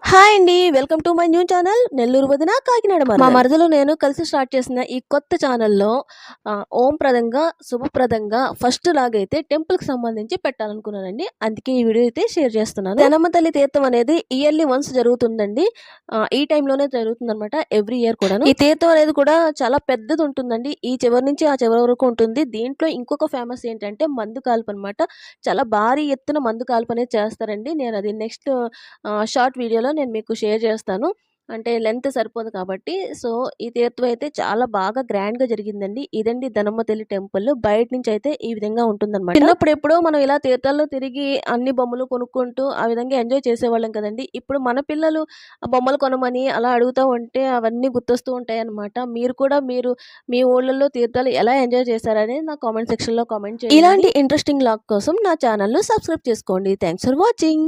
Hi అండి. Welcome to my new channel Nellore వదిన కాకినాడ మరదలు. మా మరదలు నేను కలిసి స్టార్ట్ చేసిన ఈ కొత్త ఛానల్‌లో ఓం ప్రదంగా, శుభప్రదంగా ఫస్ట్ లాగైతే టెంపుల్‌కి సంబంధించి పెట్టాలనుకున్నానండి. అందుకే ఈ వీడియో అయితే షేర్ చేస్తున్నాను. జనమ్మ తల్లి తీర్థం అనేది ఇయర్లీ వన్స్ జరుగుతుందండి. ఈ టైంలోనే జరుగుతుందనమాట. ఎవ్రీ ఇయర్ కూడాను. ఈ తీర్థం అనేది కూడా చాలా పెద్దది ఉంటుందండి. ఈ చివరి నుంచి ఆ చివరి వరకు ఉంటుంది. దీంట్లో ఇంకొక ఫేమస్ ఏంటంటే మందు కాల్పు అనమాట. చాలా భారీ ఎత్తున మందు కాల్పు అనేది చేస్తారండి. నేను అది నెక్స్ట్ షార్ట్ వీడియోలో నేను మీకు షేర్ చేస్తాను. అంటే లెంత్ సరిపోదు కాబట్టి. సో, ఈ తీర్థం అయితే చాలా బాగా గ్రాండ్‌గా జరిగిందండి. ఇదండి ధనమ్మ తల్లి టెంపుల్. బయట నుంచి అయితే ఈ విధంగా ఉంటుందన్నమాట. చిన్నప్పుడు ఎప్పుడో మనం ఇలా తీర్థాల్లో తిరిగి అన్ని బొమ్మలు కొనుక్కుంటూ ఆ విధంగా ఎంజాయ్ చేసేవాళ్ళం కదండీ. ఇప్పుడు మన పిల్లలు ఆ బొమ్మలు కొనమని అలా అడుగుతా ఉంటే అవన్నీ గుర్తొస్తూ ఉంటాయన్నమాట. మీరు కూడా మీ ఊళ్ళల్లో తీర్థాలు ఎలా ఎంజాయ్ చేశారనేది నా కామెంట్ సెక్షన్‌లో కామెంట్ చేయండి. ఇలాంటి ఇంట్రెస్టింగ్ వ్లాగ్ కోసం నా ఛానల్‌ను సబ్స్క్రైబ్ చేసుకోండి. Thanks for watching.